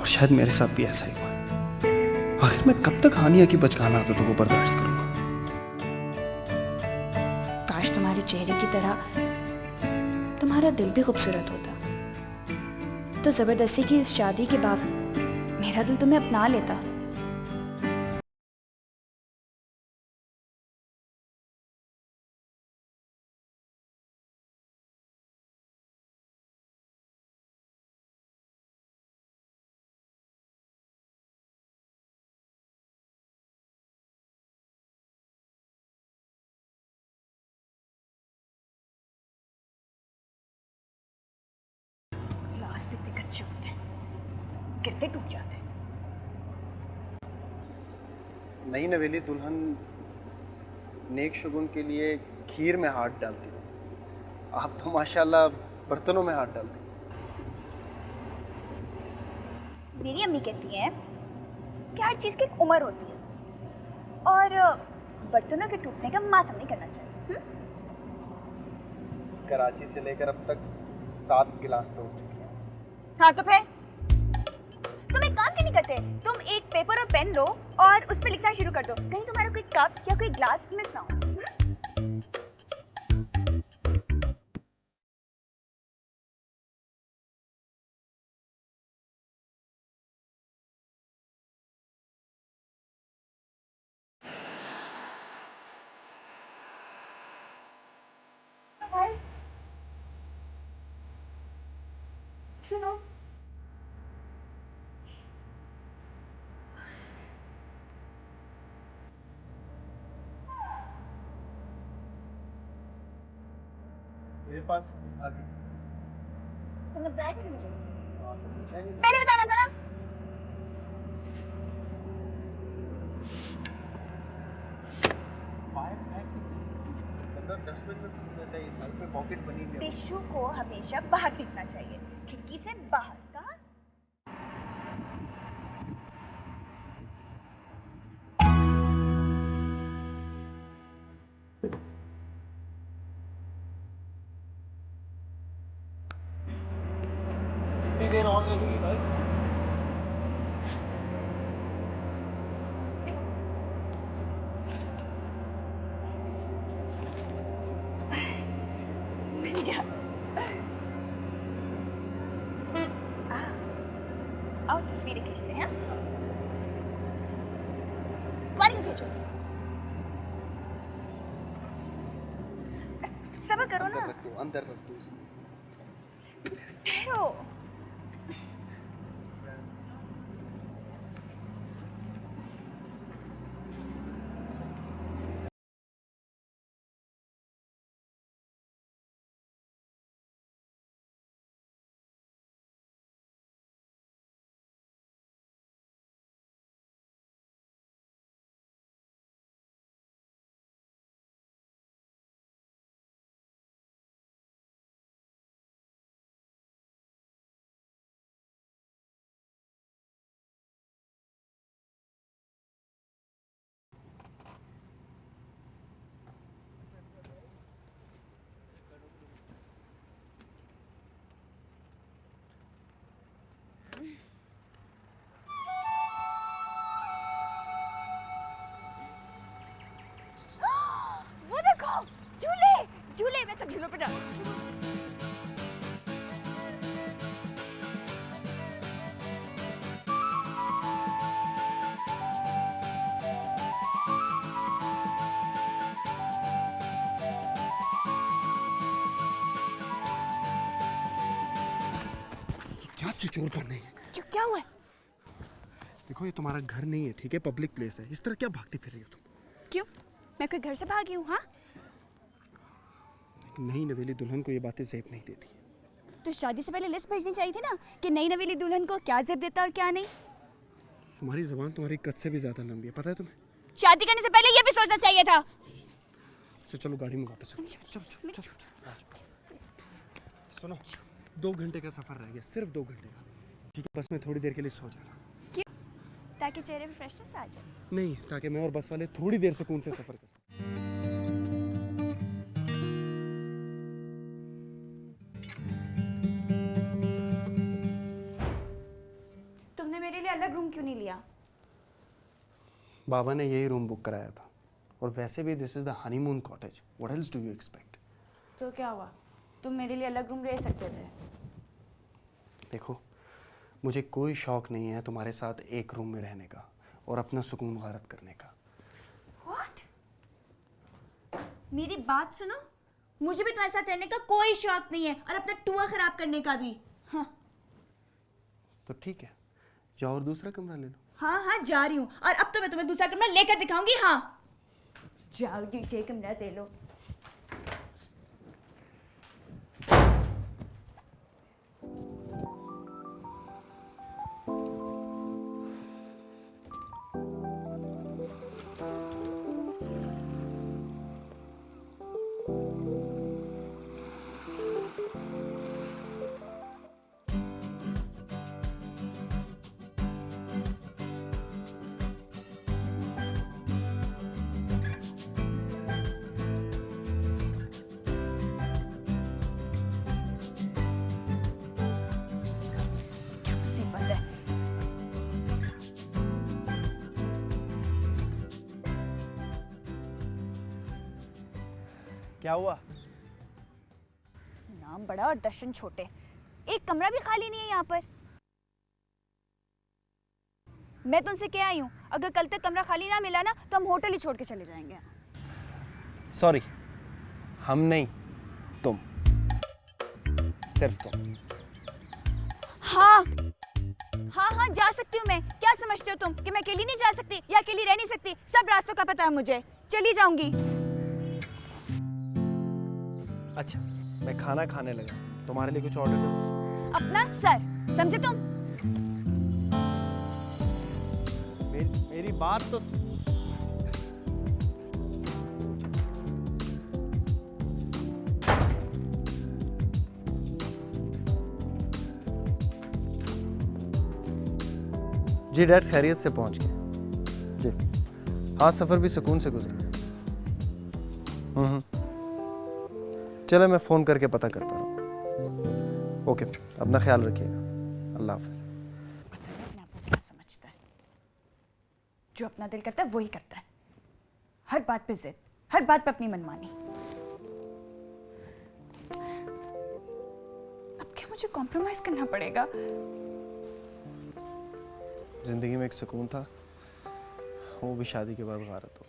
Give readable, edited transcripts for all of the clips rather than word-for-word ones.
शायद मेरे साथ भी ऐसा ही हुआ। आखिर मैं कब तक हानिया की बचकाना आदतों को बर्दाश्त करूंगा? काश तुम्हारे चेहरे की तरह तुम्हारा दिल भी खूबसूरत होता, तो जबरदस्ती की इस शादी के बाद मेरा दिल तुम्हें अपना लेता। ग्लास भी इतने कच्चे होते हैं, गिरते टूट जाते हैं। नई नवेली दुल्हन नेक शुगुन के लिए खीर में हाथ डालती है, आप तो माशाल्लाह बर्तनों में हाथ डालती। मेरी अम्मी कहती हैं कि हर चीज़ की एक उम्र होती है और बर्तनों के टूटने का मातम नहीं करना चाहिए। कराची से लेकर अब तक 7 गिलास तोड़ चुकी है। हाँ तो फिर तुम एक काम क्यों नहीं करते? तुम एक पेपर और पेन लो और उस पर लिखना शुरू कर दो, कहीं तुम्हारा कोई कप या कोई ग्लास मिस ना हो। सुनो, मेरे पास आगे तुमने बताया क्यों मुझे? मैंने बताना था ना। मतलब डस्टबिन में फेंक देता है, इस साल पे पॉकेट बनी हुई है। टिश्यू को हमेशा बाहर फेंकना चाहिए, खिड़की से बाहर। कहा? कितनी देर और लगेगी भाई? मिल गया। आओ तस्वीरें खींचते हैं। तुम्हारी क्यों खींचो? सब्र करो ना। अंदर रख दो इसे। ठहरो। वो देखो, झूले झूले, मैं तो झूलों पे जाऊँ। क्या चिचोरपन नहीं है? क्यों, क्या हुआ? देखो ये तुम्हारा घर नहीं है, ठीक है? पब्लिक प्लेस है, इस तरह क्या भागती फिर रही हो तुम? क्यों, मैं कोई घर से भागी हूँ? हाँ, नई नवेली दुल्हन को ये बातें ज़ेब नहीं देती। तो शादी से पहले लिस्ट भेजनी चाहिए थी ना कि नई नवेली दुल्हन को क्या जेब देता और क्या नहीं। तुम्हारी ज़बान तुम्हारी कद से भी ज़्यादा लंबी है, पता है तुम्हें? शादी करने से पहले ये भी सोचना चाहिए था। चलो गाड़ी में वापस चलो। चलो चलो चलो। सुनो, 2 घंटे का सफ़र रह गया, सिर्फ 2 घंटे का, ठीक है? बस में थोड़ी देर के लिए सो जाना। क्यों? ताकि चेहरे पे फ्रेशनेस आ जाए। नहीं, ताकि मैं और बस वाले थोड़ी देर सुकून से सफ़र कर सकें। अलग रूम क्यों नहीं लिया? बाबा ने यही रूम बुक कराया था, और वैसे भी this is the honeymoon cottage, what else do you expect? तो क्या हुआ, तुम मेरे लिए अलग रूम ले सकते थे। देखो, मुझे कोई शौक नहीं है तुम्हारे साथ एक रूम में रहने का और अपना सुकून गारत करने का। What? मेरी बात सुनो, मुझे भी तुम्हारे साथ रहने का कोई शौक नहीं है और अपना टुआ खराब करने का भी। हाँ तो ठीक है, जाओ और दूसरा कमरा ले लो। हाँ हाँ जा रही हूँ, और अब तो मैं तुम्हें दूसरा कमरा लेकर दिखाऊंगी। हाँ जाओ दूसरे कमरा दे लो। मुसीबत है। क्या हुआ? नाम बड़ा और दर्शन छोटे, एक कमरा भी खाली नहीं है यहाँ पर। मैं तुमसे क्या आई हूँ, अगर कल तक कमरा खाली ना मिला ना तो हम होटल ही छोड़ के चले जाएंगे। सॉरी, हम नहीं, तुम, सिर्फ तुम। हाँ हाँ हाँ जा सकती हूँ मैं। क्या समझते हो तुम कि मैं अकेली नहीं जा सकती या अकेली रह नहीं सकती? सब रास्तों का पता है मुझे, चली जाऊंगी। अच्छा, मैं खाना खाने लगा, तुम्हारे लिए कुछ ऑर्डर करूं? अपना सर समझे तुम? मेरी बात तो जी डैड खैरियत से पहुंच गए जी। हाँ, सफ़र भी सुकून से गुजरा। चलो मैं फ़ोन करके पता करता हूँ। ओके, अपना ख्याल रखिएगा, अल्लाह हाफ़िज़। पता नहीं अपने आप को क्या समझता है, जो अपना दिल करता है वो ही करता है। हर बात पे जिद, हर बात पे अपनी मनमानी। अब क्या मुझे कॉम्प्रोमाइज करना पड़ेगा? ज़िंदगी में एक सुकून था, वो भी शादी के बाद गारत हो गया।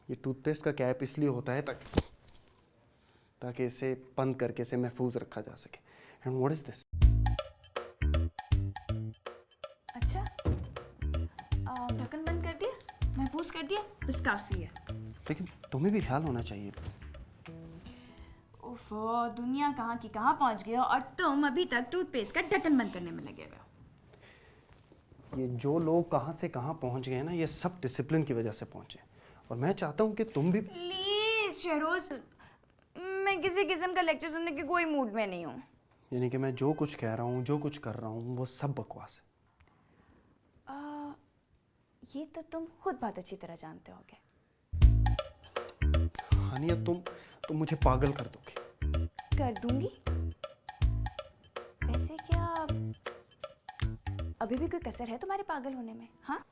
ये टूथपेस्ट का कैप इसलिए होता है ताकि इसे बंद करके इसे महफूज रखा जा सके। And what is this? अच्छा, ढक्कन बंद कर दिया, महफूज कर दिया, बस काफी है। लेकिन तुम्हें भी ख्याल होना चाहिए। ओफो, दुनिया कहाँ की कहाँ पहुँच गई हो और तुम अभी तक टूथपेस्ट का ढक्कन बंद करने में लगे हुए हो। ये जो लोग कहाँ से कहाँ पहुँच गए ना, ये सब डिसिप्लिन की वजह से पहुँचे, और मैं चाहता हूँ कि तुम भी। प्लीज शहरोज, मैं किसी किस्म का लेक्चर सुनने के कोई मूड में नहीं हूँ। यानी कि मैं जो कुछ कह रहा हूँ, जो कुछ कर रहा हूँ, वो सब बकवास है। ये तो तुम खुद बहुत अच्छी तरह जानते होगे। हानिया, तुम मुझे पागल कर दोगे। कर दूंगी। वैसे क्या अभी भी कोई कसर है तुम्हारे पागल होने में? हाँ,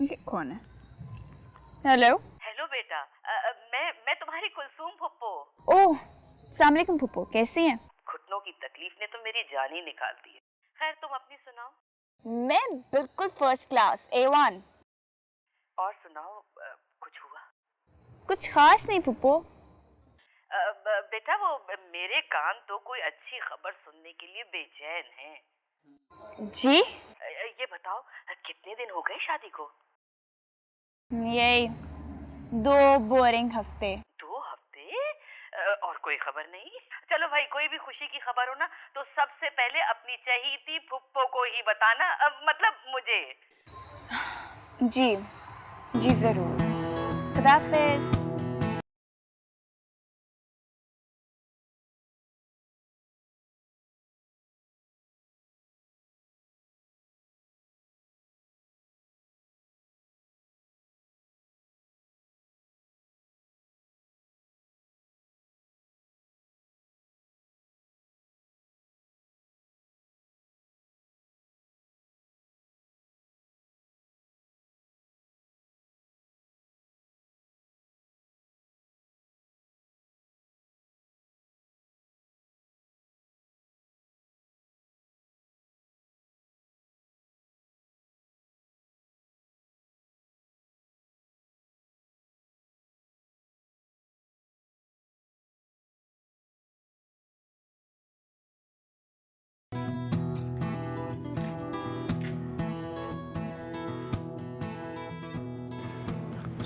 ये कौन है? हेलो। हेलो बेटा, मैं तुम्हारी कुलसूम फुप्पो। ओह, अस्सलाम वालेकुम फुप्पो, कैसी हैं? घुटनों की तकलीफ ने तो मेरी जान ही निकाल दी है। खैर तुम अपनी सुनाओ। मैं बिल्कुल फर्स्ट क्लास A1। और सुनाओ, कुछ हुआ? कुछ खास नहीं पुप्पो। बेटा वो मेरे कान तो कोई अच्छी खबर सुनने के लिए बेचैन हैं। जी ये बताओ, कितने दिन हो गए शादी को? यही 2 बोरिंग हफ्ते। 2 हफ्ते? और कोई खबर नहीं? चलो भाई, कोई भी खुशी की खबर हो ना तो सबसे पहले अपनी चहीती फुप्पो को ही बताना, मतलब मुझे। जी जी जरूर। खुदाफिज।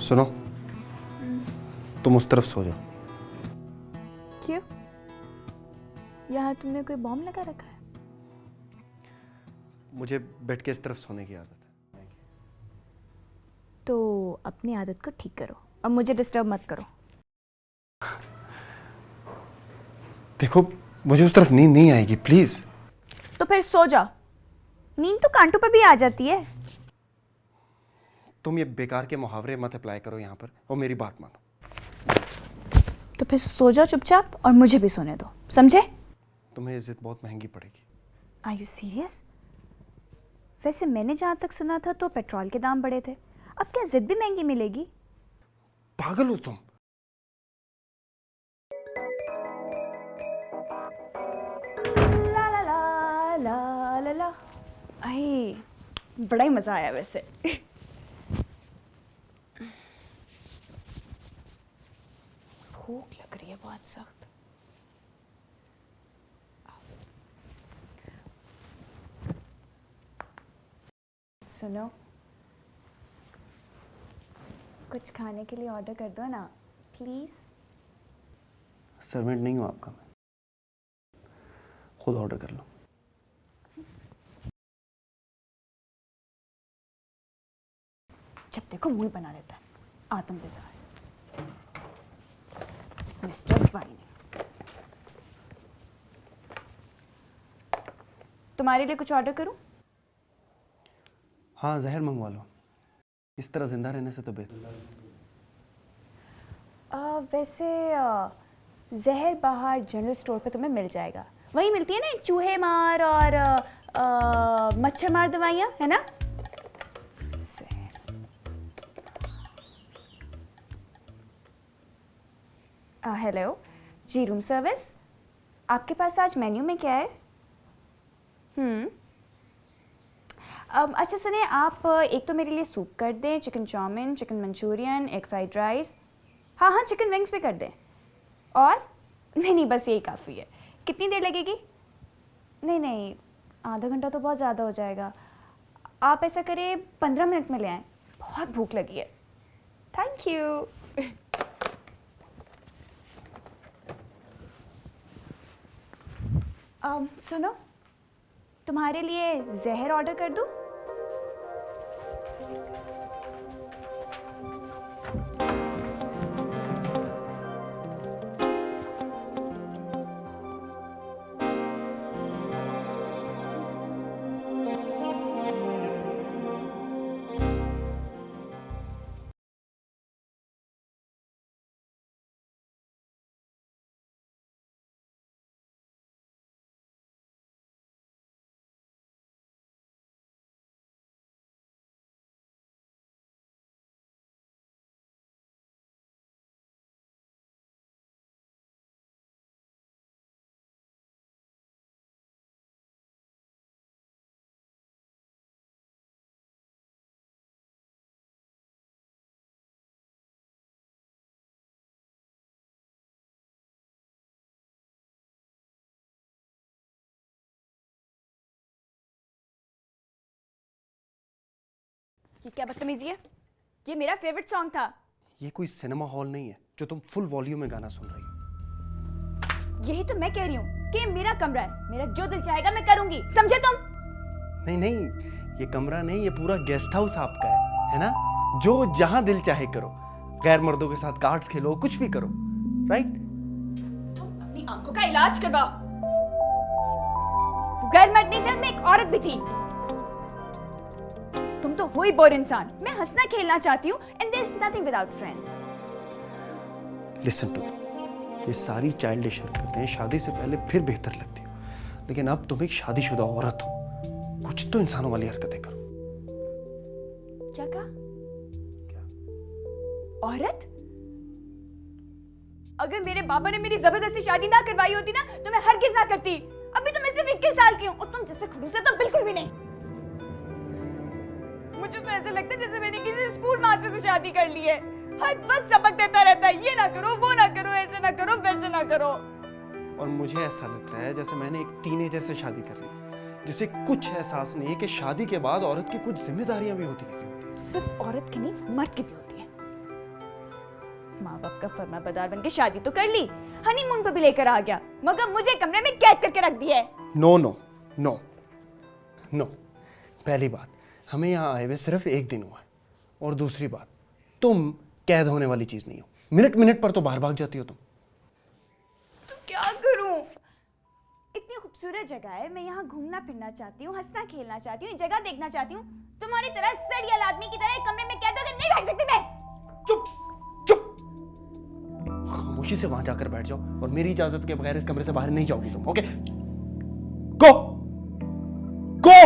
सुनो, तुम उस तरफ सो जाओ। क्यों? यहाँ तुमने कोई बॉम्ब लगा रखा है? मुझे बेड के इस तरफ सोने की आदत है। तो अपनी आदत को ठीक करो, अब मुझे डिस्टर्ब मत करो। देखो, मुझे उस तरफ नींद नहीं आएगी, प्लीज। तो फिर सो जाओ, नींद तो कांटों पे भी आ जाती है। तुम ये बेकार के मुहावरे मत अप्लाई करो यहाँ पर, और मेरी बात मानो। तो फिर सो जाओ चुपचाप और मुझे भी सोने दो, समझे? तुम्हें इज्जत बहुत महंगी पड़ेगी। Are you serious? वैसे मैंने जहाँ तक सुना था तो पेट्रोल के दाम बढ़े थे, अब क्या जिद भी महंगी मिलेगी? पागल हो तुम। ला ला ला ला ला ला। आई, बड़ा ही मजा आया वैसे। भूख लग रही है बहुत सख्त। सुनो, कुछ खाने के लिए ऑर्डर कर दो ना प्लीज। सर्वेंट नहीं हूँ आपका मैं, खुद ऑर्डर कर लो। जब देखो मुंह बना लेता है, आत्म बाजार मिस्टर वाइन। तुम्हारे लिए कुछ ऑर्डर करूं? हाँ, जहर मंगवा लो, इस तरह जिंदा रहने से तो बेहतर। वैसे जहर बाहर जनरल स्टोर पे तुम्हें मिल जाएगा, वहीं मिलती है ना चूहे मार और मच्छर मार दवाइयाँ, है ना? हेलो जी, रूम सर्विस। आपके पास आज मेन्यू में क्या है? अच्छा सुनिए, आप एक तो मेरे लिए सूप कर दें, chicken chow mein, chicken Manchurian, egg fried rice. हाँ हाँ, चिकन विंग्स भी कर दें। और नहीं नहीं, बस यही काफ़ी है। कितनी देर लगेगी? नहीं नहीं, आधा घंटा तो बहुत ज़्यादा हो जाएगा। आप ऐसा करें 15 मिनट में ले आएँ, बहुत भूख लगी है। Thank you. सुनो, तुम्हारे लिए जहर ऑर्डर कर दूँ? ये क्या बदतमीजी है? ये मेरा फेवरेट सॉन्ग था। ये कोई सिनेमा हॉल नहीं है जो तुम फुल वॉल्यूम में गाना सुन रही हो। यही तो मैं कह रही हूँ कि ये मेरा कमरा है, मेरा जो दिल चाहेगा मैं करूंगी, समझे तुम? नहीं नहीं, ये कमरा नहीं, ये पूरा गेस्ट हाउस आपका है ना? जो जहां दिल चाहे करो, गैर मर्दों के साथ कार्ड्स खेलो, कुछ भी करो, राइट? तुम अपनी आंखों का इलाज करवाओ। वो गैर मर्द नहीं था, मैं एक औरत भी थी। तुम तो हो ही बोर इंसान। मैं हंसना खेलना चाहती हूँ and there is nothing without friend. Listen to me, ये सारी चाइल्डिश हरकतें शादी से पहले फिर बेहतर लगती हो, लेकिन अब तुम एक शादीशुदा औरत हो, कुछ तो इंसानों वाली हरकतें करो। क्या कहा? क्या? औरत? अगर मेरे बाबा ने मेरी जबरदस्ती शादी ना करवाई होती ना तो मैं हरगिज ना करती। अभी तो मैं सिर्फ 21 साल की हूँ और तुम जैसे खड़ूस है तो बिल्कुल भी नहीं। मुझे तो ऐसे लगता है जैसे मैंने किसी स्कूल मास्टर से शादी कर ली है। हर वक्त सबक देता रहता है, ये ना करो, वो ना करो, ऐसे ना करो, वैसे ना करो। और मुझे ऐसा लगता है जैसे मैंने एक टीनेजर से शादी कर ली, जिसे कुछ एहसास नहीं है कि शादी के बाद औरत की कुछ जिम्मेदारियां भी होती हैं। सिर्फ औरत की नहीं, मर्द की भी होती है। माँ बाप का फरमाबरदार बनके शादी तो कर ली, हनीमून पे भी लेकर आ गया, मगर मुझे कमरे में कैद करके रख दिया है। No no no no. पहली बात, हमें यहाँ आए हुए सिर्फ एक दिन हुआ है, और दूसरी बात, तुम कैद होने वाली चीज नहीं हो। मिनट मिनट पर तो बाहर भाग जाती हो तुम। तो क्या करूं? इतनी खूबसूरत जगह है, मैं यहाँ घूमना फिरना चाहती हूँ, हंसना खेलना चाहती हूँ, जगह देखना चाहती हूँ। तुम्हारी तरह सड़ियल आदमी की तरह एक कमरे में कैद होकर नहीं बैठ सकती मैं। चुप चुप, खामोशी से वहां जाकर बैठ जाओ और मेरी इजाजत के बगैर इस कमरे से बाहर नहीं जाओगी तुम। ओके, गो गो।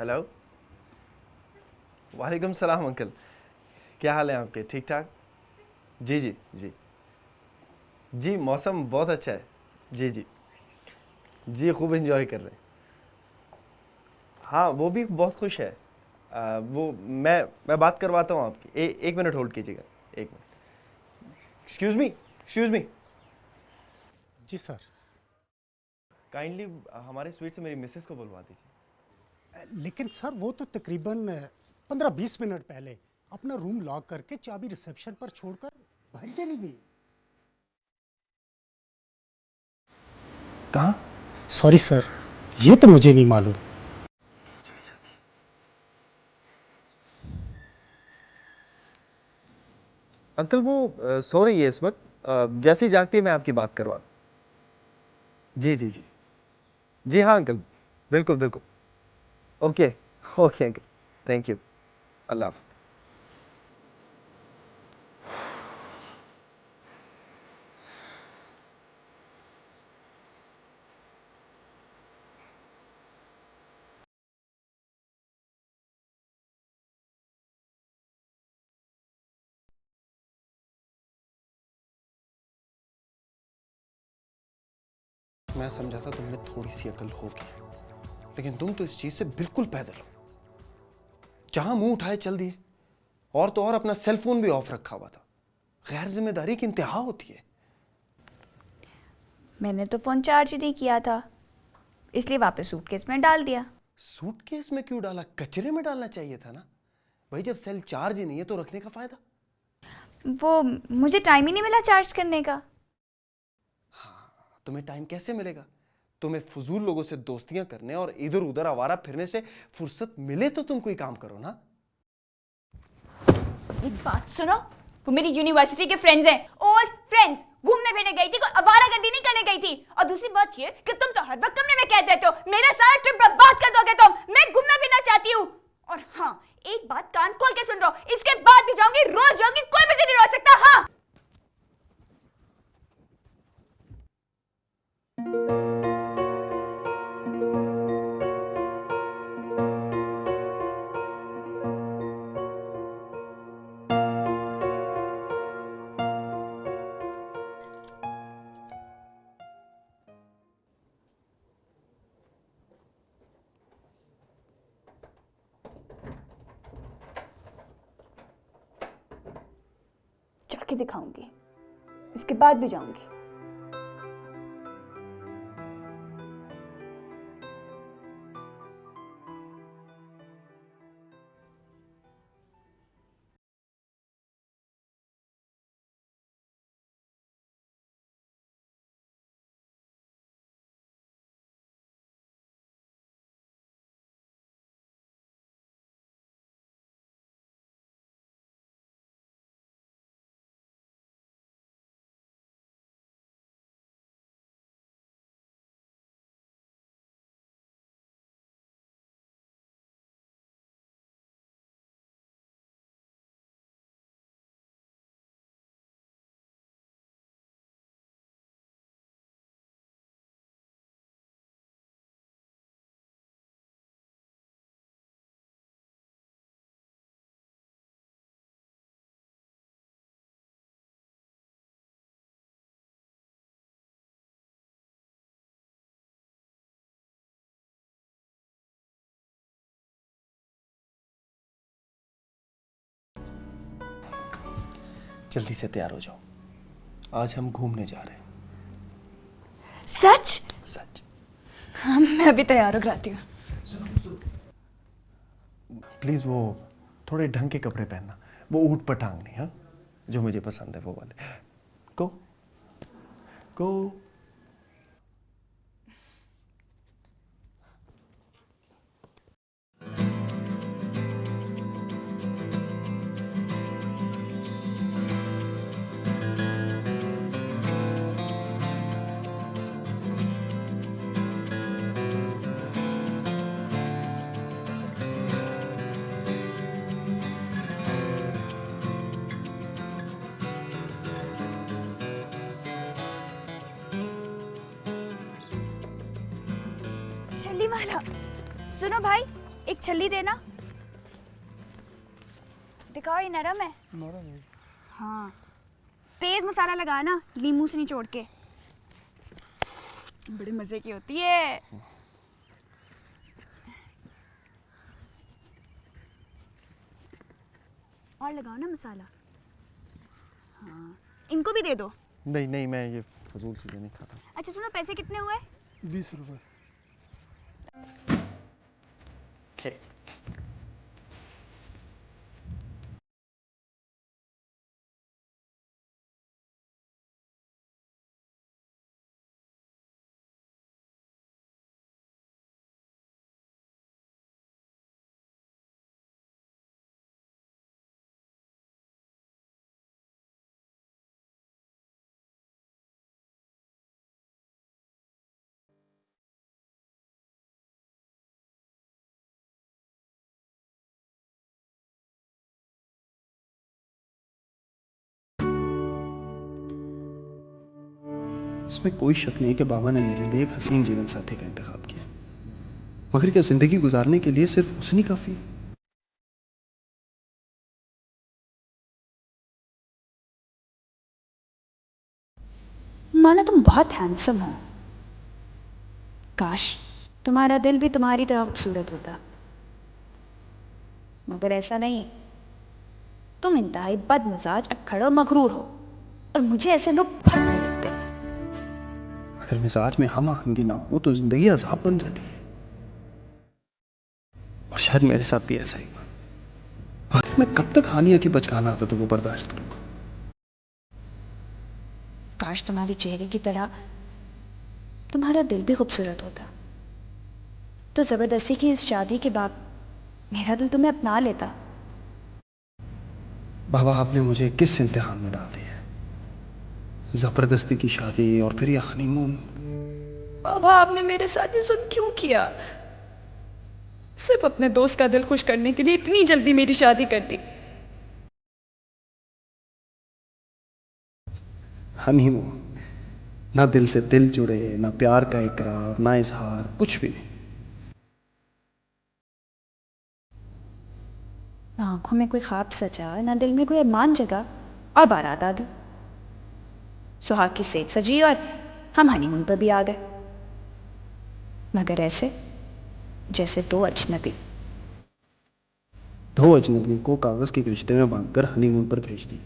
हेलो, वालेकुम सलाम अंकल, क्या हाल है आपके? ठीक ठाक? जी जी जी जी, मौसम बहुत अच्छा है। जी जी जी, खूब एंजॉय कर रहे हैं। हाँ, वो भी बहुत खुश है। वो मैं बात करवाता हूँ आपकी। एक मिनट होल्ड कीजिएगा, एक मिनट। Excuse me. जी सर। काइंडली हमारे स्वीट से मेरी मिसेस को बुलवा दीजिए। लेकिन सर वो तो तकरीबन 15-20 मिनट पहले अपना रूम लॉक करके चाबी रिसेप्शन पर छोड़कर बाहर चली गई। कहाँ? सॉरी सर, ये तो मुझे नहीं मालूम। अंकल वो सो रही है इस वक्त। जैसे ही जागती है मैं आपकी बात करवा। जी जी जी जी, हाँ अंकल, बिल्कुल बिल्कुल। Okay okay uncle, thank you, अल्लाह हाफ़िज़। मैं समझा था तुम में थोड़ी सी अकल होगी, लेकिन तुम तो इस चीज से बिल्कुल पैदल हो। जहां मुंह उठाए चल दिए, और तो और अपना सेल फोन भी ऑफ रखा हुआ था। गैर जिम्मेदारी की इंतहा होती है। मैंने तो फोन चार्ज ही नहीं किया था, इसलिए वापस सूटकेस में डाल दिया। सूटकेस में क्यों डाला? कचरे में डालना चाहिए था ना भाई। जब सेल चार्ज ही नहीं है तो रखने का फायदा। वो मुझे टाइम ही नहीं मिला चार्ज करने का। तुम्हें टाइम कैसे मिलेगा? तुम्हें फजूल लोगों से दोस्तियां करने और इधर उधर आवारा फिरने से फुर्सत मिले तो तुम कोई काम करो ना। एक बात सुनो, वो मेरी यूनिवर्सिटी के फ्रेंड्स हैं, ओल्ड फ्रेंड्स। घूमने फिरने गई थी, कोई आवारागर्दी नहीं करने गई थी। और दूसरी बात ये कि तुम तो हर वक्त कमरे में कैद रहते हो। मेरा सारा ट्रिप बर्बाद कर दोगे तुम। मैं घूमना फिरना चाहती हूँ। और हाँ, एक बात कान खोल के सुन लो, इसके बाद भी जाऊंगी, रोज जाऊंगी, कोई मुझे नहीं रोक सकता। हाँ, जाके दिखाऊंगी, इसके बाद भी जाऊंगी। जल्दी से तैयार हो जाओ, आज हम घूमने जा रहे हैं। सच? सच। हाँ, मैं अभी तैयार हो कराती हूँ। प्लीज वो थोड़े ढंग के कपड़े पहनना, वो ऊट पटांग नहीं, हाँ, जो मुझे पसंद है वो वाले। गो गो। छल्ली वाला, सुनो भाई, एक छल्ली देना। दिखाओ, ये नरम है। नरम है। हाँ, तेज मसाला लगाना, लीमू से निचोड़ के, बड़े मजे की होती है। और लगाओ ना मसाला। हाँ, इनको भी दे दो। नहीं नहीं, मैं ये फजूल चीजें नहीं खाता। अच्छा सुनो, पैसे कितने हुए? 20 रुपए। Okay. इसमें कोई शक नहीं कि बाबा ने मेरे लिए एक हसीन जीवन साथी का इंतखाब किया, मगर क्या जिंदगी गुजारने के लिए सिर्फ हुस्न ही काफी है? माना तुम बहुत हैंडसम हो, काश तुम्हारा दिल भी तुम्हारी तरह खूबसूरत होता, मगर ऐसा नहीं। तुम इंतहाई बदमिजाज, अक्खड़ और मगरूर हो, और मुझे ऐसे लोग बहुत बुरे लगते हैं। अगर मिजाज में हम आहंगी ना हो तो जिंदगी अजाब बन जाती है, और शायद मेरे साथ भी ऐसा ही हुआ। आखिर मैं कब तक हानिया की बचकाना आता तो वो बर्दाश्त करूंगा? काश तुम्हारे चेहरे की तरह तुम्हारा दिल भी खूबसूरत होता, तो जबरदस्ती की इस शादी के बाद मेरा दिल तुम्हें अपना लेता। बाबा, आपने मुझे किस इम्तिहान में डाल दिया है? जबरदस्ती की शादी और फिर यह हनीमून। बाबा, आपने मेरे साथ ये सब क्यों किया? सिर्फ अपने दोस्त का दिल खुश करने के लिए इतनी जल्दी मेरी शादी कर दी। हनीमून? ना दिल से दिल जुड़े, ना प्यार का इकरार, ना इजहार, कुछ भी नहीं। ना आंखों में कोई ख्वाब सजा, ना दिल में कोई अरमान जगा, और बारात आ गई। सुहाग की सेज सजी और हम हनीमून पर भी आ गए, मगर ऐसे जैसे दो अजनबी। दो अजनबियों को कागज के रिश्ते में बांधकर हनीमून पर भेज दी।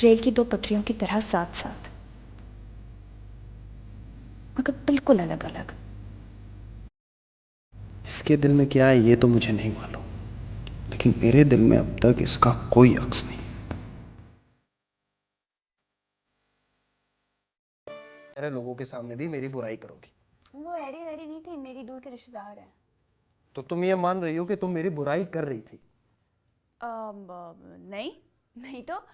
रेल की दो पटरियों की तरह साथ साथ, मगर बिल्कुल अलग अलग। इसके दिल में क्या है ये तो मुझे नहीं मालूम, लेकिन मेरे दिल में अब तक इसका कोई अक्स नहीं। मेरे लोगों के सामने भी मेरी बुराई करोगी? वो अरे अरे नहीं थे, मेरी दूर के रिश्तेदार हैं। तो तुम ये मान रही हो कि तुम मेरी बुराई कर रही थी? नहीं नहीं, तो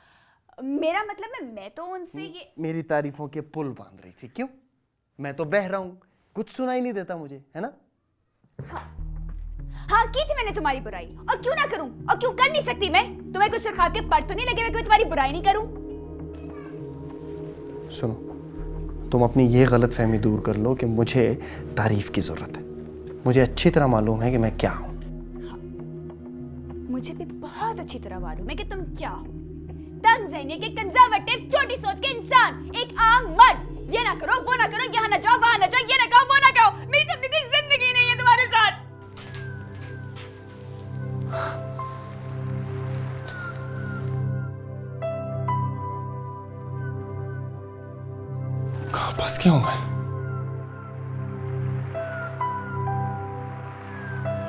मेरा मतलब है मैं तो उनसे ये मेरी तारीफों के पुल बांध रही थी, क्यों? मैं तो बह रहा हूं, कुछ सुनाई नहीं देता मुझे, है ना? हाँ की थी मैंने तुम्हारी बुराई, और क्यों ना करूं, और क्यों कर नहीं सकती मैं? तुम्हें कुछ सिखा के पढ़ तो नहीं लगे कि मैं तुम्हारी बुराई नहीं करूं? सुनो, तुम अपनी ये गलत फहमी दूर कर लो कि मुझे तारीफ की जरूरत है। मुझे अच्छी तरह मालूम है कि मैं क्या हूं। मुझे भी बहुत अच्छी तरह मालूम है कि तुम क्या हो। तंग ज़हनी के कंजर्वेटिव छोटी सोच के इंसान, एक आम मर्द। ये ना करो, वो ना करो, यहाँ ना जाओ, वहां ना जाओ, ये ना कहो, वो ना कहो। मेरी तो अपनी कोई जिंदगी नहीं है तुम्हारे साथ। कहां फंस गया हूं मैं?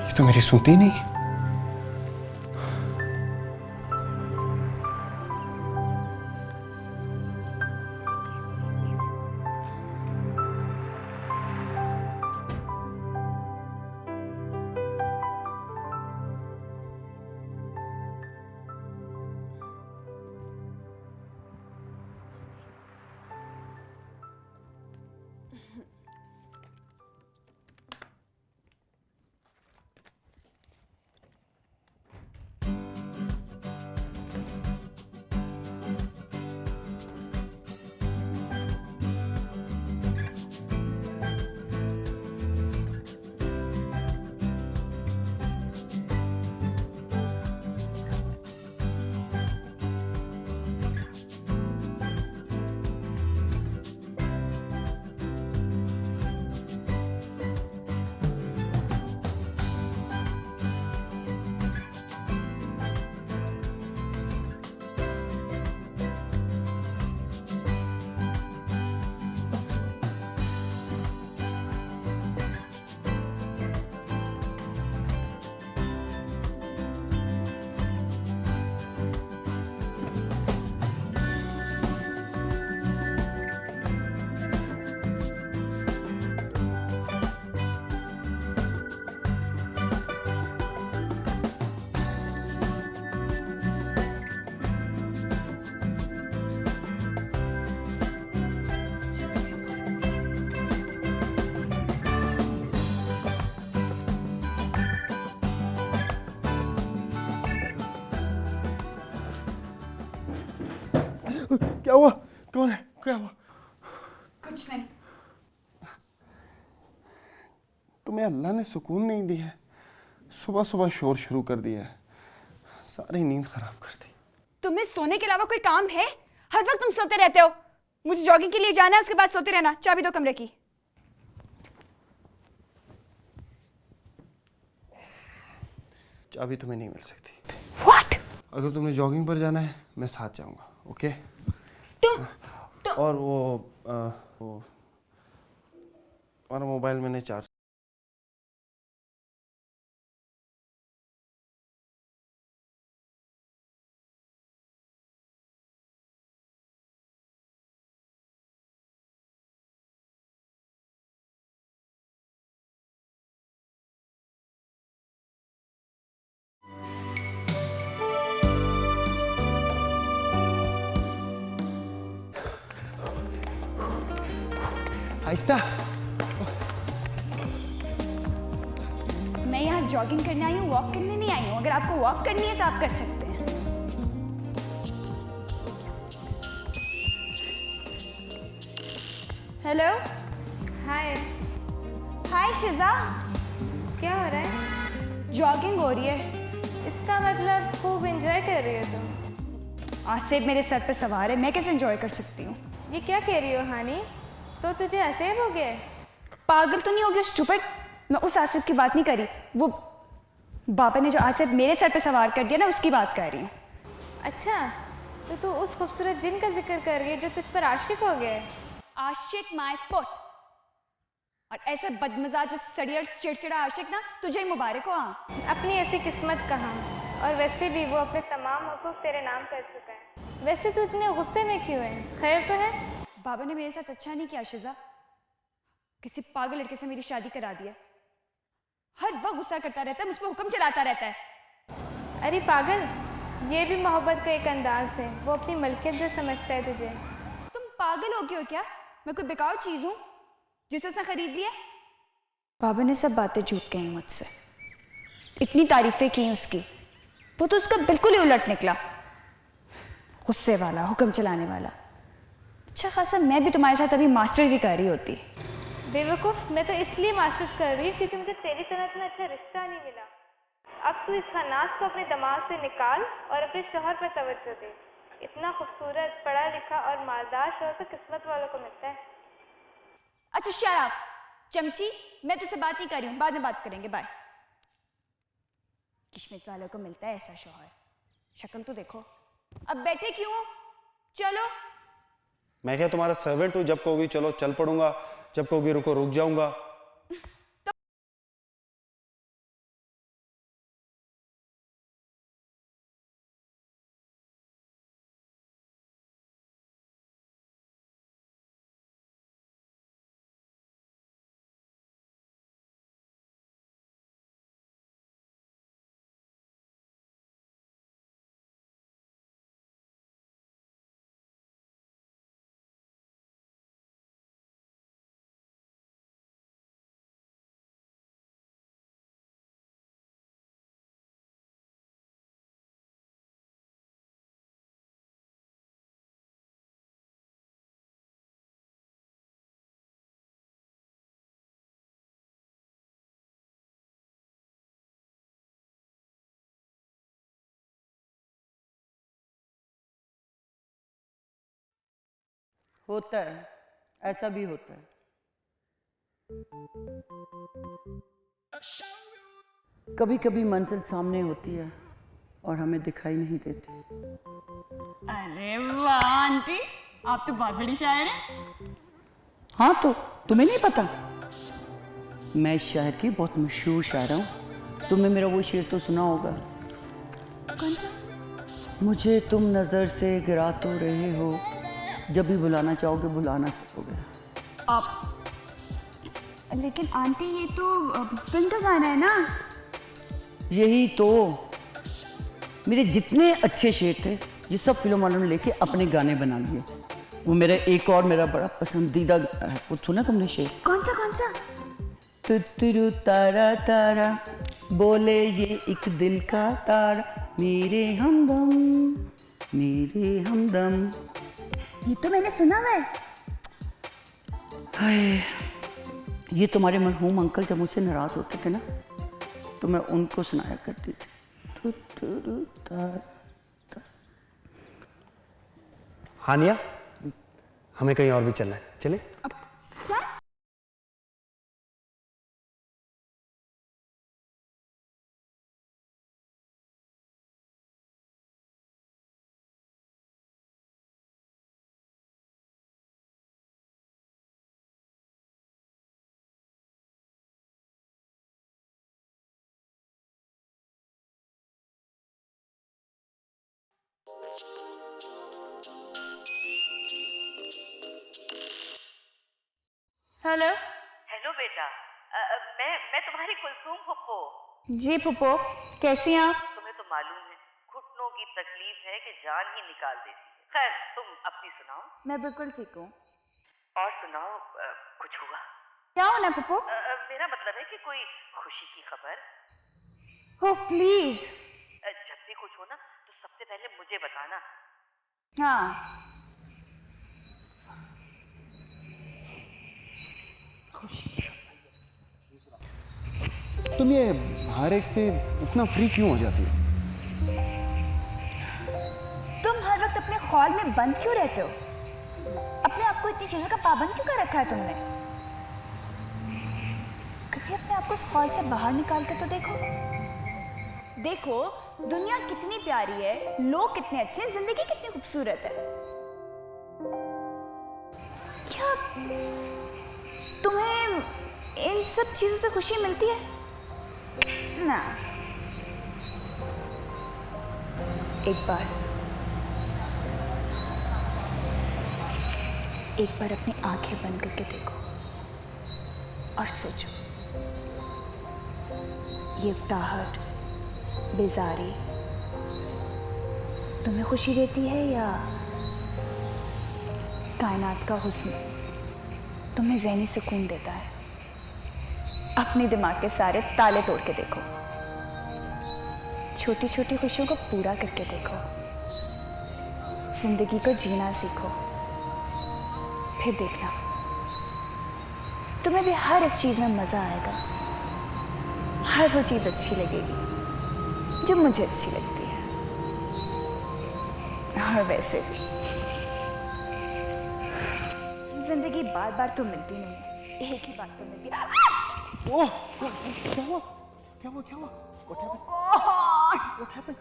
ये तो मेरी सुनती नहीं। क्या हुआ? कौन है? क्या हुआ? कुछ नहीं। तुम्हें अल्लाह ने सुकून नहीं दिया है। सुबह सुबह शोर शुरू कर दिया है, सारी नींद खराब कर दी। तुम्हें सोने के अलावा कोई काम है? हर वक्त तुम सोते रहते हो। मुझे जॉगिंग के लिए जाना है, उसके बाद सोते रहना। चाबी दो कमरे की। चाबी तुम्हें नहीं मिल सकती। What? अगर तुम्हें जॉगिंग पर जाना है, मैं साथ जाऊंगा, ओके? तुम और और मोबाइल मैंने चार्ज। आहिस्ता। मैं यहाँ जॉगिंग करने आई हूँ, वॉक करने नहीं आई हूँ। अगर आपको वॉक करनी है तो आप कर सकते हैं। हेलो। हाय। हाय शिजा। क्या हो रहा है? जॉगिंग हो रही है। इसका मतलब खूब एंजॉय कर रही हो तुम। आसिफ मेरे सर पे सवार है, मैं कैसे एंजॉय कर सकती हूँ? ये क्या कह रही हो हानी? तो तुझे असेब हो गया? पागल तो नहीं हो गया स्टूपिड? मैं उस आसिफ की बात नहीं कर रही, वो बाबा ने जो आसिफ मेरे सर पे सवार कर दिया ना, उसकी बात कर रही हूँ। अच्छा, तो तू उस खूबसूरत जिन का जिक्र कर रही है जो तुझ पर आशिक हो गया है? आशिक माय फुट। और ऐसे बदमिजाज सड़ियर चिड़चिड़ा आशिक ना तुझे ही मुबारक हो। हाँ, अपनी ऐसी किस्मत कहाँ, और वैसे भी वो अपने तमाम हुकूक तेरे नाम कर चुका है। वैसे तू इतने गुस्से में क्यों है? खैर तो है? बाबा ने मेरे साथ अच्छा नहीं किया शिजा, किसी पागल लड़के से मेरी शादी करा दी है। हर वक्त गुस्सा करता रहता है, मुझ पर हुक्म चलाता रहता है। अरे पागल, ये भी मोहब्बत का एक अंदाज है, वो अपनी मलकियत जो समझता है तुझे। तुम पागल हो गए हो क्या? मैं कोई बेकार चीज हूँ जिसे उसने खरीद लिया? बाबा ने सब बातें झूठ कही मुझसे, इतनी तारीफें की उसकी, वो तो उसका बिल्कुल ही उलट निकला। गुस्से वाला, हुक्म चलाने वाला। अच्छा खासा मैं भी तुम्हारे साथ अभी मास्टर्स ही कर रही होती। बेवकूफ़, मैं तो इसलिए मास्टर्स कर रही हूँ क्योंकि मुझे तेरी तरह इतना अच्छा रिश्ता नहीं मिला। अब तू इस खन्नास को अपने दिमाग से निकाल और अपने शौहर पर तवज्जो दे। इतना खूबसूरत, पढ़ा लिखा और मालदार शौहर तो किस्मत वालों को मिलता है। अच्छा शराब चमची, मैं तुझसे बात नहीं कर रही हूँ, बाद में बात करेंगे, बाय। किस्मत वालों को मिलता है ऐसा शौहर, शक्ल तो देखो। अब बैठे क्यों हो? चलो। मैं क्या तुम्हारा सर्वेंट हूँ? जब कहोगी चलो चल पड़ूंगा, जब कहोगी रुको रुक जाऊंगा। होता है, ऐसा भी होता है। कभी कभी मंजिल सामने होती है और हमें दिखाई नहीं देती। अरे वाह आंटी, आप तो बहुत बड़ी शायर हैं। हाँ, तो तुम्हें नहीं पता? मैं इस शहर की बहुत मशहूर शायर हूँ। तुमने मेरा वो शेर तो सुना होगा। कौन सा? मुझे तुम नज़र से गिरा तो रहे हो, जब भी बुलाना चाहोगे बुला ना सकोगे। आप, लेकिन आंटी ये तो फिल्म का गाना है ना? यही तो, मेरे जितने अच्छे शेर थे ये सब फिल्म वालों ने लेके अपने गाने बना लिए। वो मेरा एक और मेरा बड़ा पसंदीदा है, वो सुना तुमने शेर? कौन सा कौन सा? तुतरू तारा तारा बोले ये एक दिल का तारा, मेरे हमदम मेरे हमदम। ये तो मैंने सुना हुआ है। हाय, ये तुम्हारे मरहूम अंकल जब मुझसे नाराज होते थे ना, तो मैं उनको सुनाया करती थी। तुतरू तारा। हानिया, हमें कहीं और भी चलना है, चले? सच? हेलो। हेलो बेटा, मैं तुम्हारी कुलसूम फुप्पो। जी फुप्पो, कैसी हैं आप? तुम्हें तो मालूम है, घुटनों की तकलीफ है कि जान ही निकाल देती है। खैर, तुम अपनी सुनाओ। मैं बिल्कुल ठीक हूँ। और सुनाओ, कुछ हुआ? क्या होना है फुप्पो? मेरा मतलब है कि कोई खुशी की खबर। Oh please. जब भी कुछ हो ना तो सबसे पहले मुझे बताना। हाँ। तुम ये हर एक से इतना फ्री क्यों हो जाती हो? तुम हर वक्त अपने ख्याल में बंद क्यों रहते हो? अपने आप को इतनी चीजों का पाबंद क्यों कर रखा है तुमने? कभी अपने आप को उस ख्याल से बाहर निकाल के तो देखो। देखो दुनिया कितनी प्यारी है, लोग कितने अच्छे हैं, जिंदगी कितनी खूबसूरत है। क्या तुम्हें इन सब चीजों से खुशी मिलती है? ना। एक बार अपनी आंखें बंद करके देखो और सोचो, ये ताहट, बेजारी तुम्हें खुशी देती है या कायनात का हुस्न तुम्हें ज़हनी सुकून देता है? अपने दिमाग के सारे ताले तोड़ के देखो, छोटी छोटी खुशियों को पूरा करके देखो, जिंदगी को जीना सीखो। फिर देखना तुम्हें भी हर इस चीज में मजा आएगा, हर वो चीज अच्छी लगेगी जो मुझे अच्छी लगती है। और वैसे भी जिंदगी बार बार तो मिलती नहीं है, एक ही बार तो मिलती है। ओह, क्या हुआ? क्या हुआ? क्या हुआ? What happened?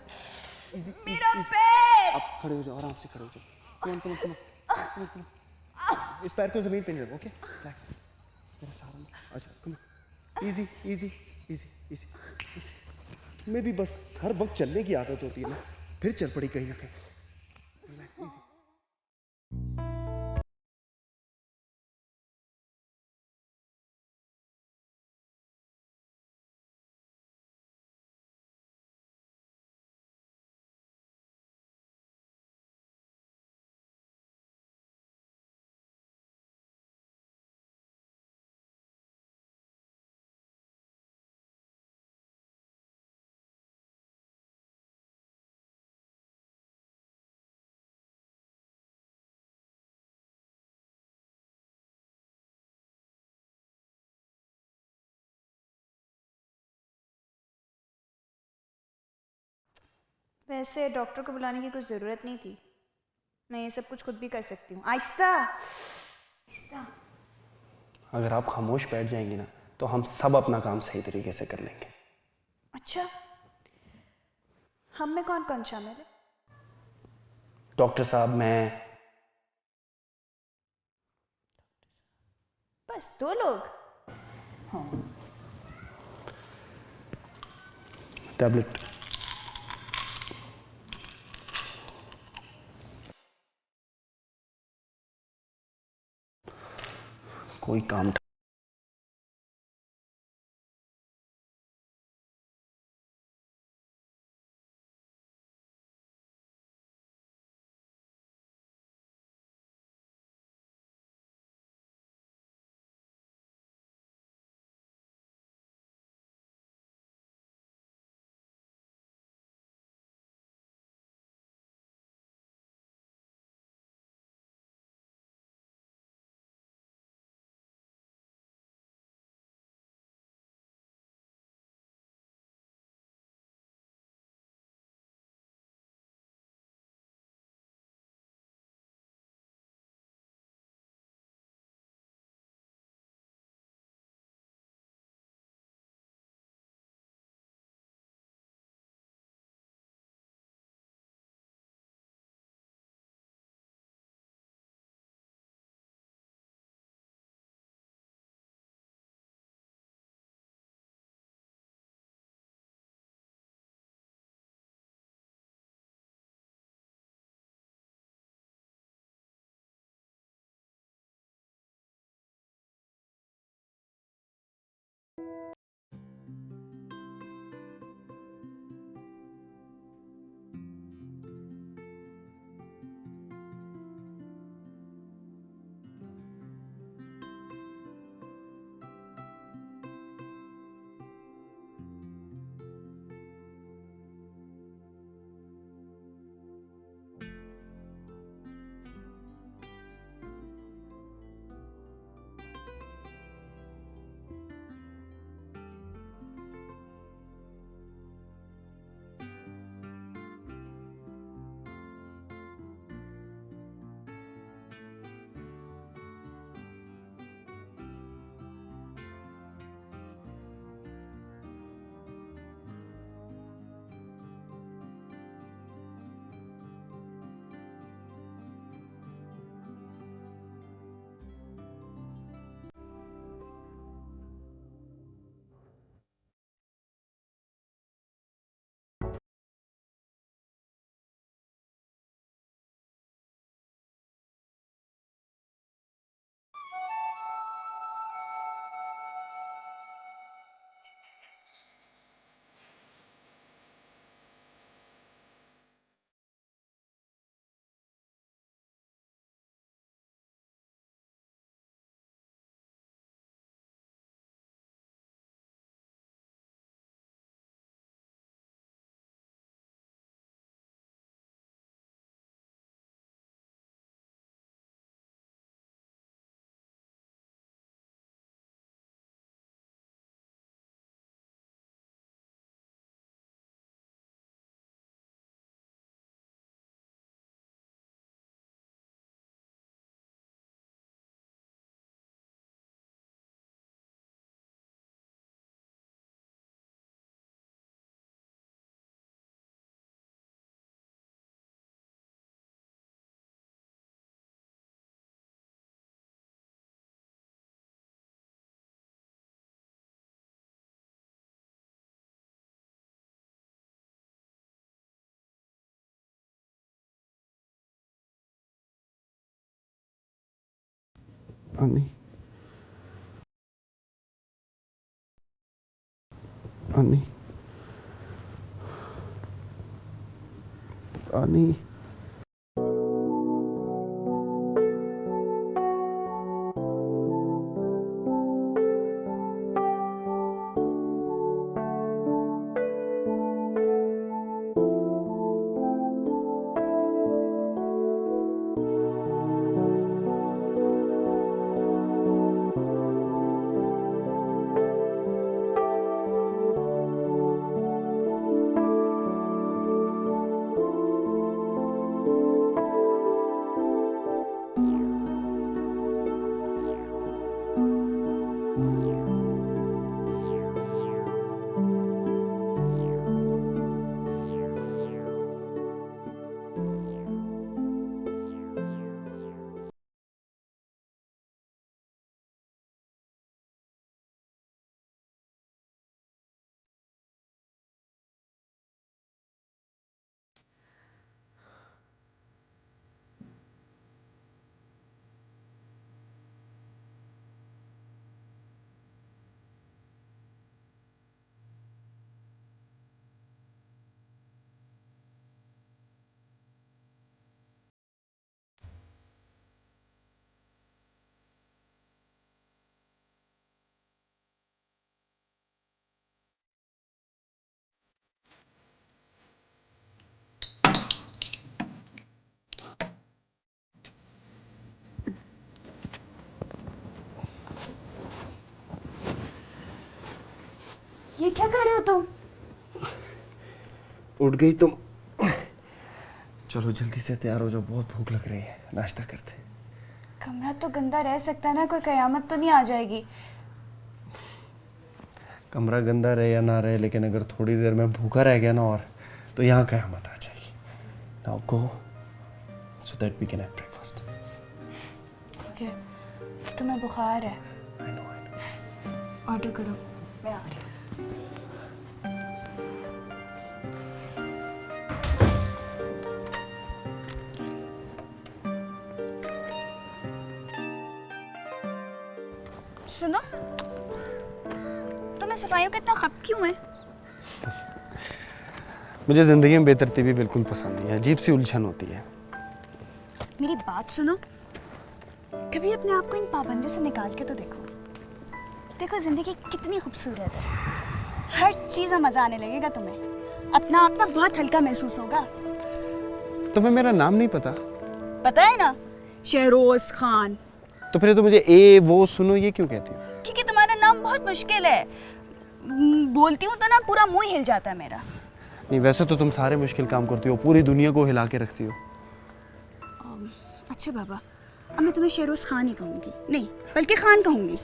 Easy, मेरा easy. पैर! आप खड़े हो जाओ, आराम से खड़े हो जाओ। Come on. इस पैर को जमीन पे नहीं रखो, ओके? Relax. मेरा सहारा लो। अच्छा, come on. Easy. मैं भी बस हर वक्त चलने की आदत होती है ना, फिर चल पड़ी कहीं ना कहीं। Relax, easy. वैसे डॉक्टर को बुलाने की कोई ज़रूरत नहीं थी, मैं ये सब कुछ खुद भी कर सकती हूँ। आहिस्ता आहिस्ता। अगर आप खामोश बैठ जाएंगी ना, तो हम सब अपना काम सही तरीके से कर लेंगे। अच्छा, हम में कौन कौन शामिल है? डॉक्टर साहब, मैं। बस 2 लोग? टैबलेट। कोई काम Ani. Ani. Ani. ये क्या कर रहे हो तुम? उठ गई तुम? चलो जल्दी से तैयार हो जाओ, बहुत भूख लग रही है, नाश्ता करते हैं। कमरा तो गंदा रह सकता है ना, कोई कयामत तो नहीं आ जाएगी। कमरा गंदा रहे या ना रहे, लेकिन अगर थोड़ी देर में भूखा रह गया ना और, तो यहाँ कयामत आ जाएगी। Now go so that we can have breakfast. Okay, तुम्हें बुखार है? I know. ऑर्डर करो, मैं आ रही हूँ। सुनो, तुम्हें सफाइयों का इतना खप क्यों है? मुझे ज़िंदगी में बेतरतीबी बिल्कुल पसंद नहीं है, अजीब सी उलझन होती है। मेरी बात सुनो, कभी अपने आप को इन पाबंदियों से निकाल के तो देखो। देखो जिंदगी कितनी खूबसूरत है, हर चीज़ में मज़ा आने लगेगा तुम्हें, अपना आप ना बहुत हल्का महसूस होगा। तुम्हें मेरा नाम नहीं पता? पता है ना, शहरोज खान। तो फिर तो मुझे ए वो सुनो ये क्यों कहती हो? क्योंकि तुम्हारा नाम बहुत मुश्किल है, बोलती हूँ तो ना पूरा मुंह हिल जाता है मेरा। नहीं, वैसे तो तुम सारे मुश्किल काम करती हो, पूरी दुनिया को हिला के रखती हो। अच्छा बाबा, अब मैं तुम्हें शहरोज खान ही कहूँगी, नहीं बल्कि खान कहूँगी।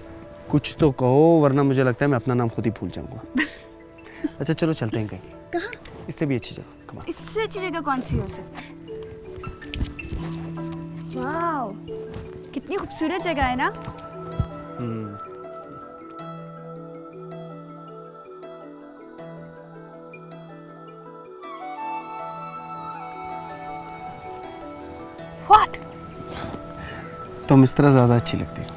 कुछ तो कहो, वरना मुझे लगता है मैं अपना नाम खुद ही भूल जाऊंगा। अच्छा चलो चलते हैं कहीं। कहाँ? इससे भी अच्छी जगह। Come on. इससे अच्छी जगह कौन सी हो सकती? वाह, कितनी खूबसूरत जगह है ना। What? तुम इस तरह ज़्यादा अच्छी लगती हो।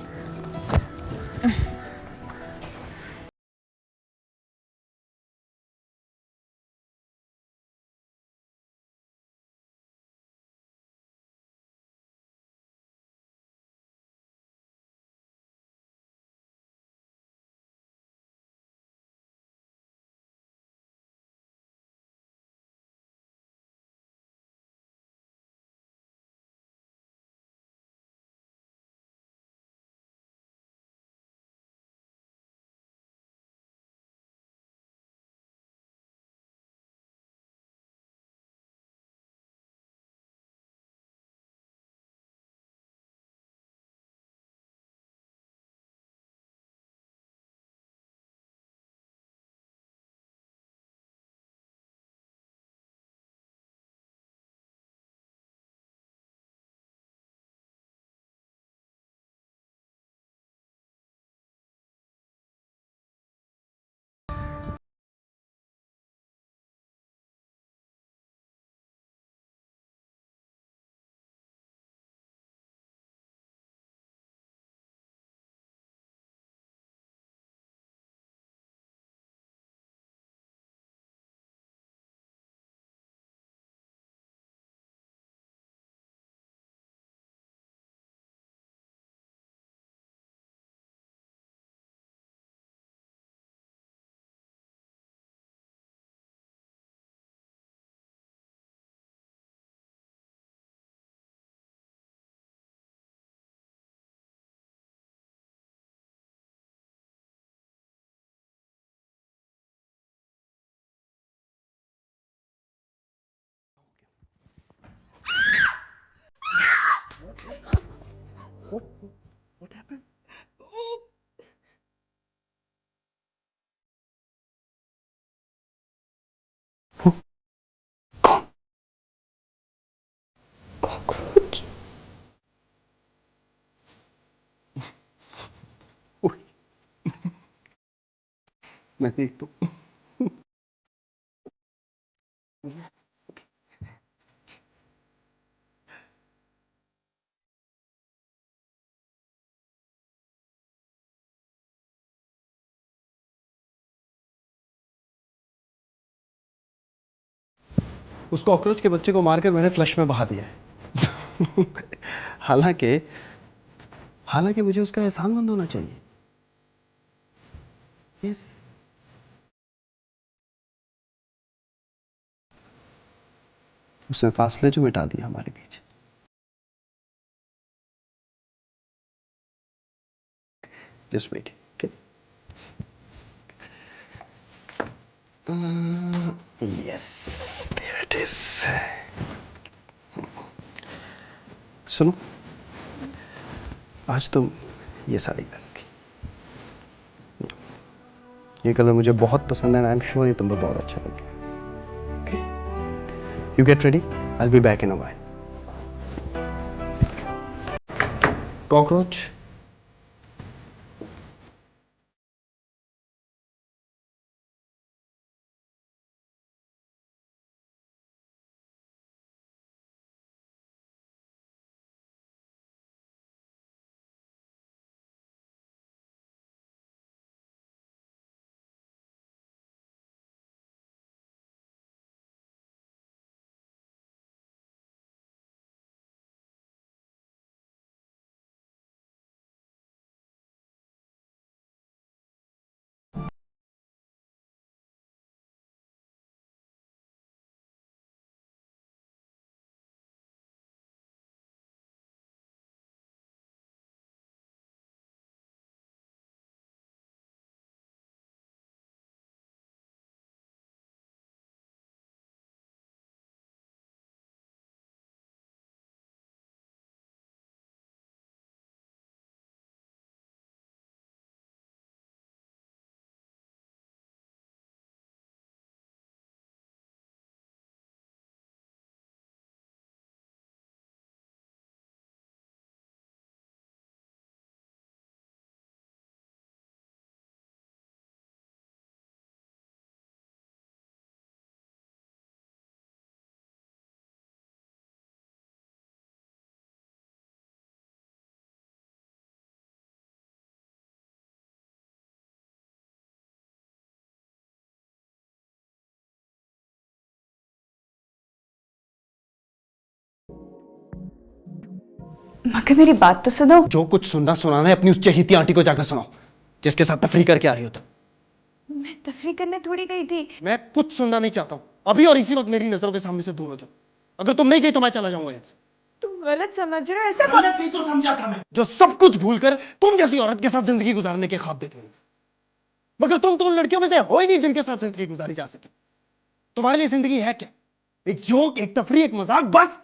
What happened? Cockroach. मैं देख तो उस कॉकरोच के बच्चे को मारकर मैंने फ्लश में बहा दिया है। हालांकि हालांकि मुझे उसका एहसानमंद होना चाहिए। यस। उसने फासले जो मिटा दिया हमारे बीच। Just wait. Yes, there it is. सुनो, आज तुम ये साड़ी पहनोगी। ये कलर मुझे बहुत पसंद है, आई एम श्योर ये तुम पर बहुत अच्छा लगेगा। You get ready? I'll be back in a while. Cockroach. मगर मेरी बात तो सुनो। जो कुछ सुनना सुनाना है अपनी उस चहीती आंटी को जाकर सुनाओ, जिसके साथ तफरी करके आ रही हो तुम। मैं तफरी करने थोड़ी गई थी। मैं कुछ सुनना नहीं चाहता हूँ अभी और इसी वक्त मेरी नजरों के सामने से दूर हो जाओ। अगर तुम नहीं गई तो मैं चला जाऊंगा यहाँ से। तुम गलत समझ रहे हो, ऐसा गलत नहीं तो समझा था मैं, जो सब कुछ भूलकर तुम जैसी औरत के साथ जिंदगी गुजारने के ख्वाब देते हो। मगर तुम तो उन लड़कियों में से हो ही नहीं जिनके साथ जिंदगी गुजारी जा सके। तुम्हारे लिए जिंदगी है क्या? एक जोक, एक तफरी, एक मजाक, बस।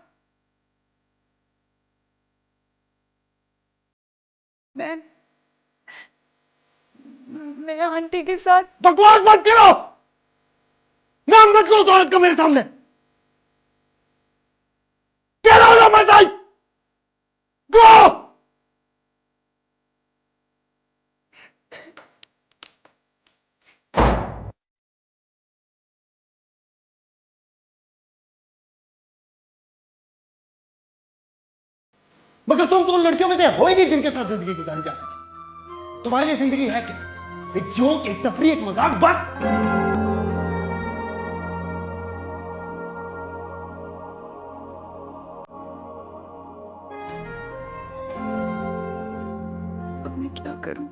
मैं आंटी के साथ। बकवास मत करो, नाम मत लो उस औरत का मेरे सामने। Get out of my sight! Go! मगर तुम तो उन लड़कियों में से हो ही नहीं जिनके साथ जिंदगी गुजारी जा सके। तुम्हारे लिए जिंदगी है क्या? एक जोक, एक तफरी, एक मजाक, बस। अब मैं क्या करूं?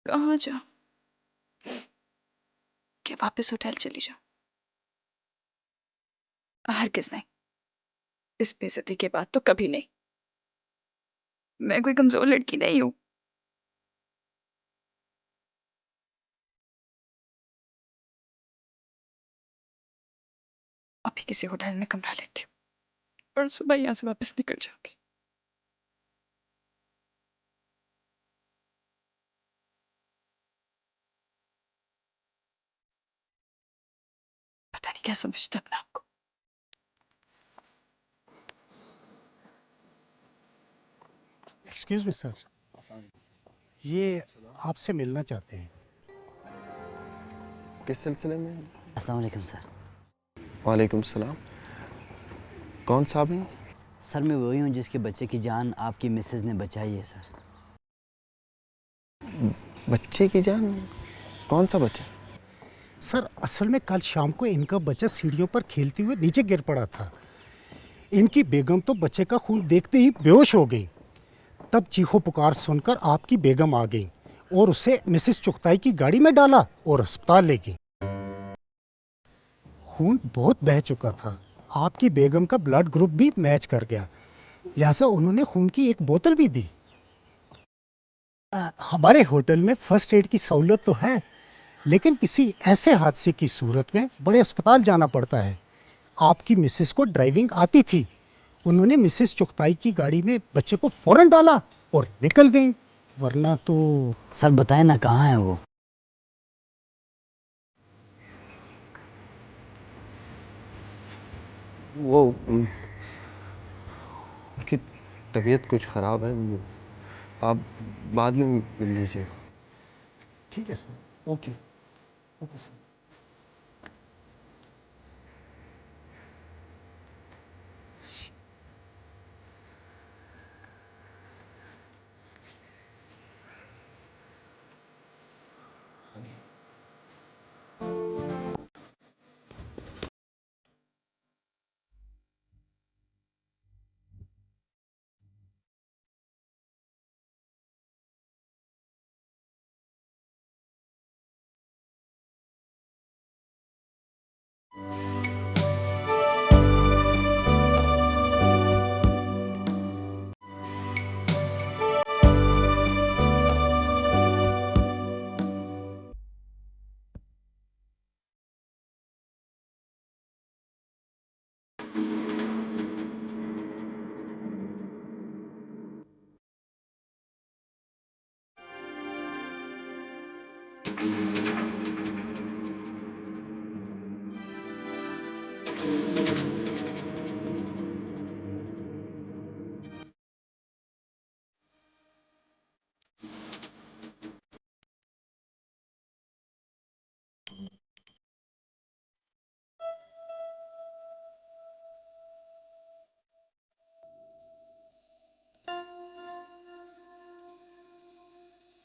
कहाँ जाऊं? क्या वापस होटल चली जाऊं? हरगिज़ नहीं। इस बेइज्जती के बाद तो कभी नहीं। मैं कोई कमजोर लड़की नहीं हूं। अभी किसी होटल में कमरा लेती हूँ और सुबह यहाँ से वापस निकल जाऊंगी। पता नहीं क्या समझता अपने आप को। एक्सक्यूज मी सर, ये आपसे मिलना चाहते हैं। किस सिलसिले में? अस्सलाम वालेकुम सर। वालेकुम सलाम। कौन साहब हैं? सर मैं वही हूँ जिसके बच्चे की जान आपकी मिसेज ने बचाई है सर। बच्चे की जान? कौन सा बच्चा? सर असल में कल शाम को इनका बच्चा सीढ़ियों पर खेलते हुए नीचे गिर पड़ा था। इनकी बेगम तो बच्चे का खून देखते ही बेहोश हो गई। तब चीखो पुकार सुनकर आपकी बेगम आ गई और उसे मिसेस चुगताई की गाड़ी में डाला और अस्पताल ले गई। खून बहुत बह चुका था, आपकी बेगम का ब्लड ग्रुप भी मैच कर गया, लिहाजा उन्होंने खून की एक बोतल भी दी। हमारे होटल में फर्स्ट एड की सहूलत तो है, लेकिन किसी ऐसे हादसे की सूरत में बड़े अस्पताल जाना पड़ता है। आपकी मिसेस को ड्राइविंग आती थी, उन्होंने मिसेस चुगताई की गाड़ी में बच्चे को फौरन डाला और निकल गई, वरना तो। सर बताएं ना कहाँ है वो? वो उनकी तबीयत कुछ ख़राब है, आप बाद में मिल लीजिएगा। ठीक है सर। Okay okay sir.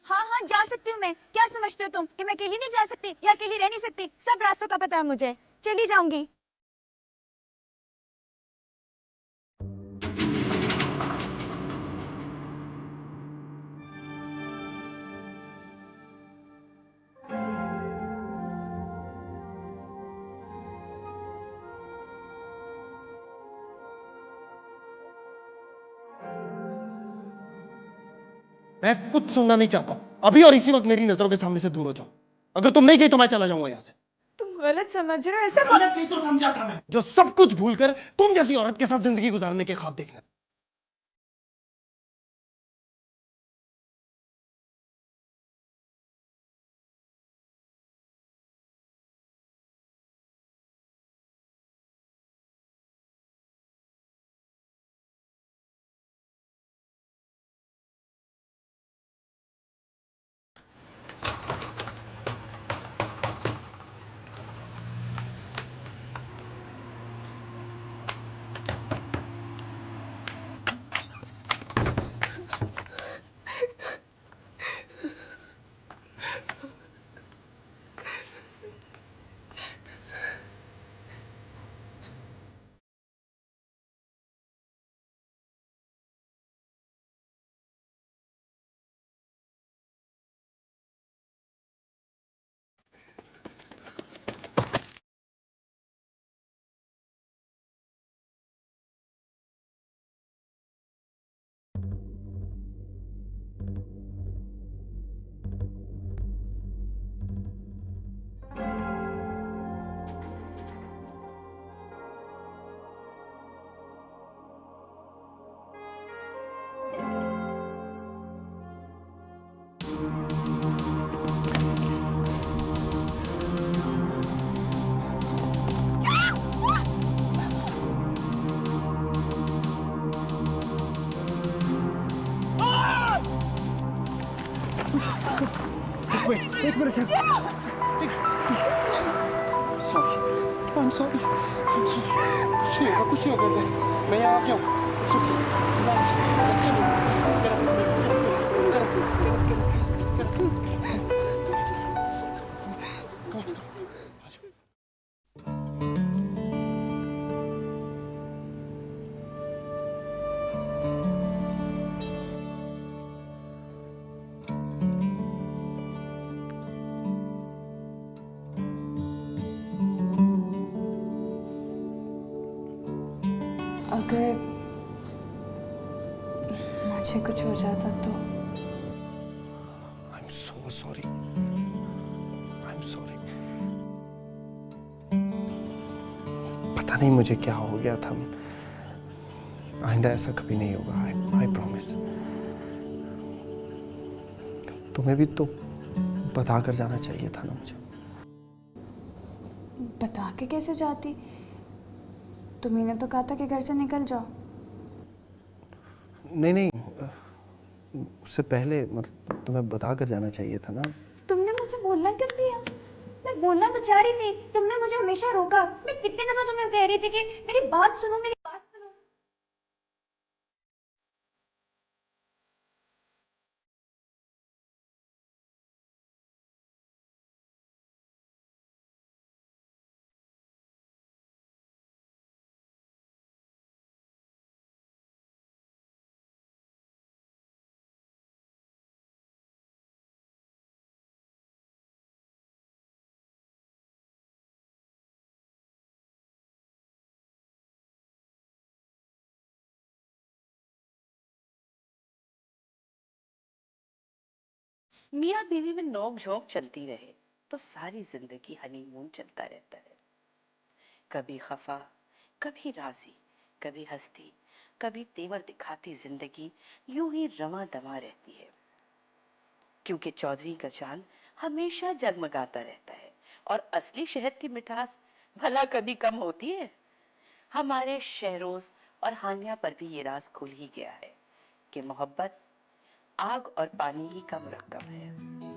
हाँ हाँ जा सकती हूँ मैं। क्या समझते हो तुम कि मैं अकेली नहीं जा सकती या अकेली रह नहीं सकती? सब रास्तों का पता है मुझे, चली जाऊंगी। मैं कुछ सुनना नहीं चाहता, अभी और इसी वक्त मेरी नजरों के सामने से दूर हो जाओ। अगर तुम नहीं गई तो मैं चला जाऊंगा यहाँ से। तुम गलत समझ रहे हो, ऐसा गलत नहीं तो समझा था मैं, जो सब कुछ भूलकर तुम जैसी औरत के साथ जिंदगी गुजारने के ख्वाब देखना। मेरे खेल सॉरी आई एम सॉरी कुछ नहीं होगा, कुछ नहीं होगा। रिलैक्स, मैं यहाँ आ गया हूँ। It's okay. Relax, relax, चलो। Get up, get up, get up, get up, get up। Come on, आ जाओ। अगर मुझे कुछ हो जाता तो I am so sorry, I am sorry. पता नहीं मुझे क्या हो गया था। आइंदा ऐसा कभी नहीं होगा। I promise. तुम्हें भी तो बता कर जाना चाहिए था ना मुझे। बता के कैसे जाती? तुम्ही तो कहा था कि घर से निकल जाओ। नहीं नहीं, उससे पहले मतलब तुम्हें बता कर जाना चाहिए था ना। तुमने मुझे बोलना क्यों दिया? मैं बोलना तो चाह रही थी, तुमने मुझे हमेशा रोका। मैं कितनी दफा तुम्हें कह रही थी कि मेरी बात सुनो, मेरी बात सुनो। मियाँ बीवी में नोक झोंक चलती रहे तो सारी जिंदगी हनीमून चलता रहता है। कभी खफा, कभी राजी, कभी हंसती, कभी तेवर दिखाती जिंदगी यूं ही रवा दमा रहती है। क्योंकि चौधरी का चांद हमेशा जगमगाता रहता है और असली शहद की मिठास भला कभी कम होती है। हमारे शहरोज और हानिया पर भी ये राज खुल ही गया है कि मोहब्बत आग और पानी ही का मरकब है।